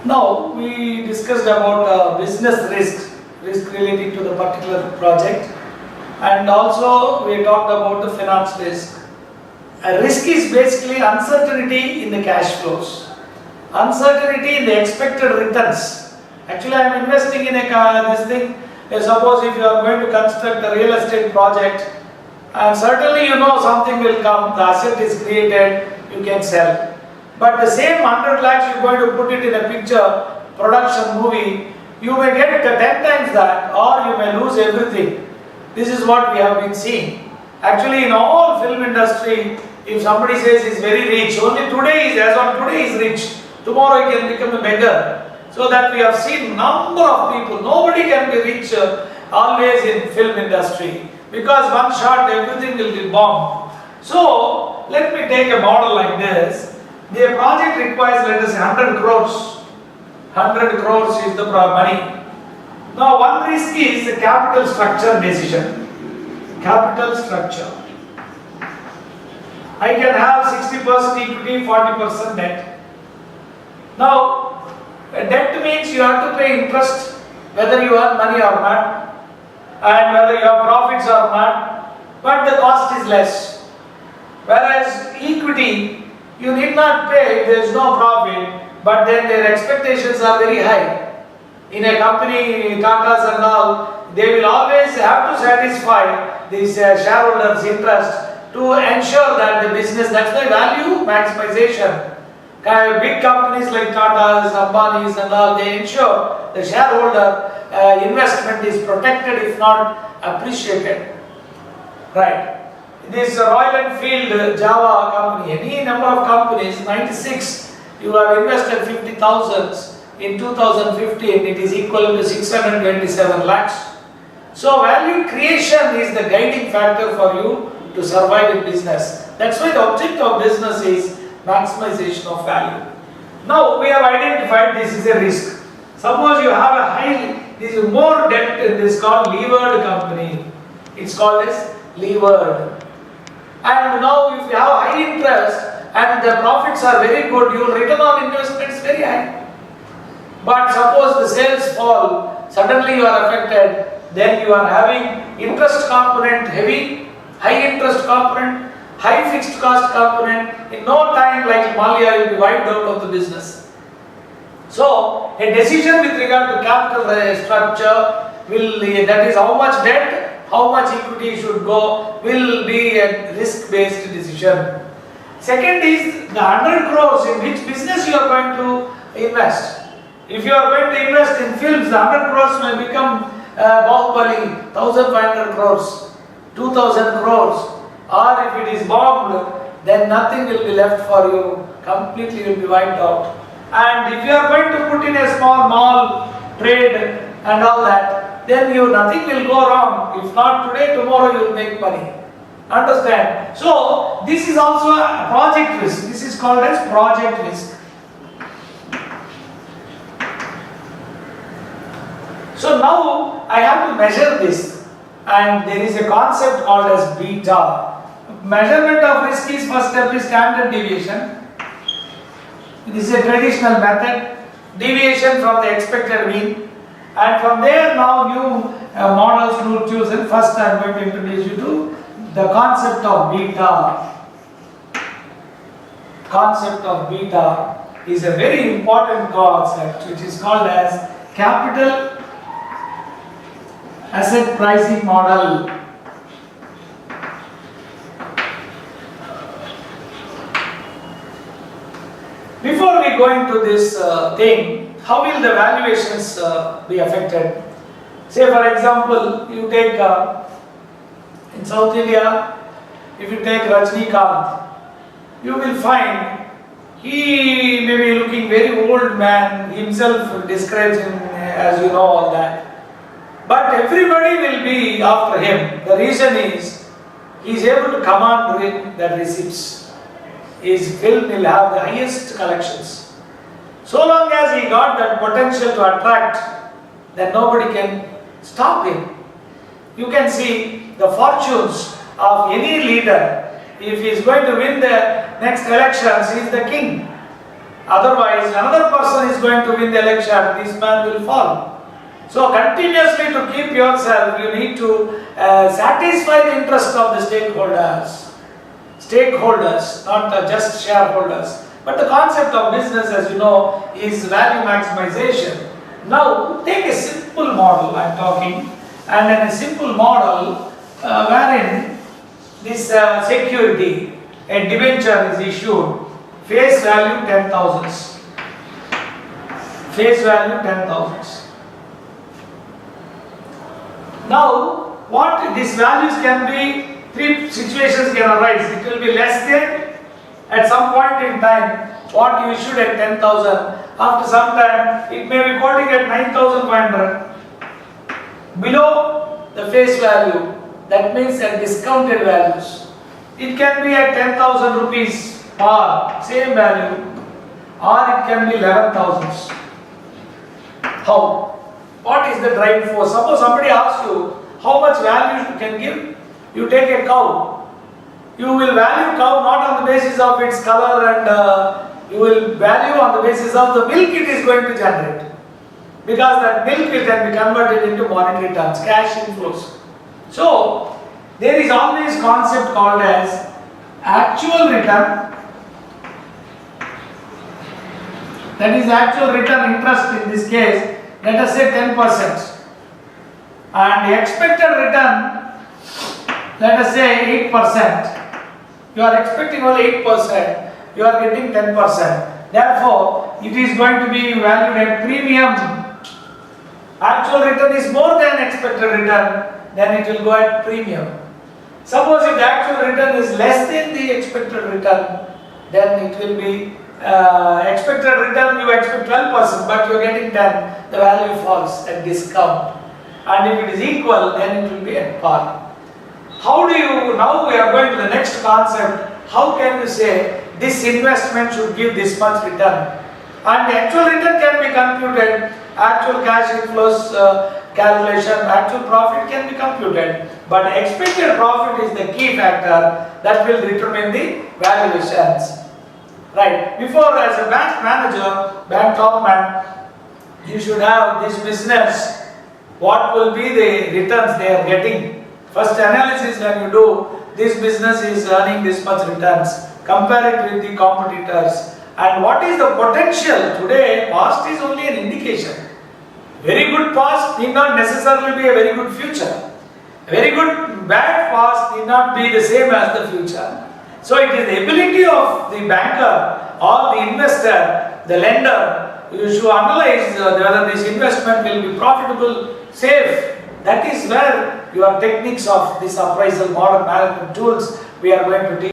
Now we discussed about business risk relating to the particular project, and also we talked about the finance risk. A risk is basically uncertainty in the cash flows, uncertainty in the expected returns. Actually, I am investing in this thing. Suppose if you are going to construct a real estate project, and certainly you know something will come, the asset is created, you can sell. But the same 100 lakhs you are going to put it in a picture, production movie, you may get 10 times that, or you may lose everything. This is what we have been seeing. Actually, in all film industry, if somebody says he is very rich, only today is, as on today is rich, tomorrow he can become a beggar. So that we have seen number of people, nobody can be rich always in film industry, because one shot everything will be bombed. So let me take a model like this. The project requires, let us say, 100 crores. 100 crores is the money. Now one risk is the capital structure decision. Capital structure. I can have 60% equity, 40% debt. Now, debt means you have to pay interest whether you earn money or not, and whether you have profits or not, but the cost is less. Whereas equity, you need not pay, there is no profit, but then their expectations are very high. In a company, Tatas and all, they will always have to satisfy this shareholders' interest to ensure that the business, that's why value maximization. Big companies like Tata's, Ambani's and all, they ensure the shareholder investment is protected, if not appreciated. Right. This Royal Enfield Java company, any number of companies, 96, you have invested 50,000. In 2015, it is equal to 627 lakhs. So value creation is the guiding factor for you to survive in business. That's why the object of business is maximization of value. Now we have identified this is a risk. Suppose you have a high, this is more debt, this is called levered company. It's called as levered. And now if you have high interest and the profits are very good, your return on investment is very high. But suppose the sales fall, suddenly you are affected, then you are having interest component heavy, high interest component, high fixed cost component. In no time, like Malia, you will be wiped out of the business. So a decision with regard to capital structure will, that is how much debt, how much equity should go, will be a risk-based decision. Second is the 100 crores in which business you are going to invest. If you are going to invest in films, the 100 crores may become Bahubali, 1500 crores, 2000 crores, or if it is bombed, then nothing will be left for you, completely will be wiped out. And if you are going to put in a small mall, trade and all that, then nothing will go wrong. If not today, tomorrow you will make money. Understand? So this is also a project risk. This is called as project risk. So now I have to measure this, and there is a concept called as beta. Measurement of risk is first step is standard deviation. This is a traditional method, deviation from the expected mean, and from there now new models will chosen. First I am going to introduce you to the concept of beta. Concept of beta is a very important concept which is called as capital asset pricing model. Before we go into this thing, how will the valuations be affected? Say for example, you take in South India, if you take Rajnikant, you will find he may be looking very old man, himself describes him as you know all that. But everybody will be after him. The reason is, he is able to command the receipts. His film will have the highest collections. So long as he got that potential to attract, then nobody can stop him. You can see the fortunes of any leader. If he is going to win the next elections, he is the king. Otherwise, another person is going to win the election, this man will fall. So continuously to keep yourself, you need to satisfy the interest of the stakeholders. Stakeholders, not just shareholders. But the concept of business, as you know, is value maximization. Now, take a simple model I am talking, and in a simple model wherein this security, a debenture is issued, face value 10,000. Face value 10,000. Now, what these values can be, three situations can arise. It will be less than at some point in time what you issued at 10,000. After some time, it may be quoting at 9,500. Below the face value, that means at discounted values. It can be at 10,000 rupees par, same value, or it can be 11,000. How? What is the driving force? Suppose somebody asks you how much value you can give. You take a cow. You will value cow not on the basis of its color, and you will value on the basis of the milk it is going to generate. Because that milk will then be converted into monetary terms, cash inflows. So, there is always concept called as actual return. That is actual return interest in this case, let us say 10%. And the expected return, let us say 8%. You are expecting only 8%, you are getting 10%. Therefore, it is going to be valued at premium. Actual return is more than expected return, then it will go at premium. Suppose if the actual return is less than the expected return, then it will be expected return, you expect 12%, but you are getting 10, the value falls at discount. And if it is equal, then it will be at par. How do you, now we are going to the next concept, how can you say this investment should give this much return? And the actual return can be computed, actual cash inflows calculation, actual profit can be computed. But expected profit is the key factor that will determine the valuations. Right, before as a bank manager, bank top man, you should have this business, what will be the returns they are getting. First analysis when you do, this business is earning this much returns, compare it with the competitors, and what is the potential. Today, past is only an indication. Very good past need not necessarily be a very good future. A very good bad past need not be the same as the future. So it is the ability of the banker or the investor, the lender, you should analyze whether this investment will be profitable, safe. That is where your techniques of this appraisal model management tools we are going to teach.